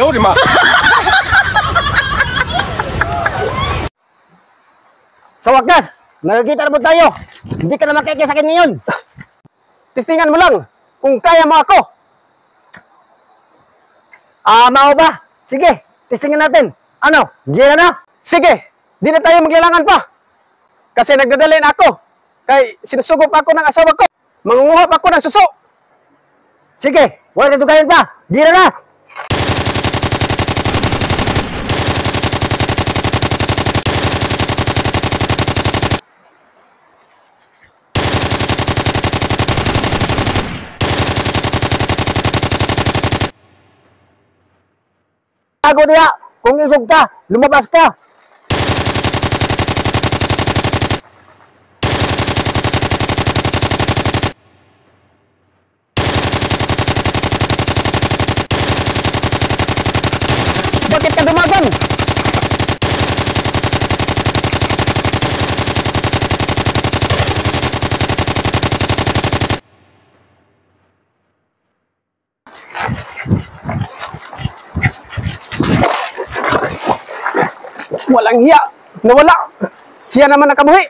Ayaw, di ma. Sa wakas, nakikita na po tayo. Hindi ka na makikita sa akin ngayon. Testingan mo lang kung kaya mo ako. Mao ba? Sige, testingin natin. Ano? Gira na? Sige, di na tayo maglalangan pa. Kasi nagdadalhin ako. Kay sinusugop ako ng asawa ko. Mangunguhap ako ng suso. Sige, wala tutugayan pa. Gira na! Ako diya, kung isog ka, lumabas ka. Bakit ka dumagan? Walang hiya. Nawala. Siya naman nakabuhi.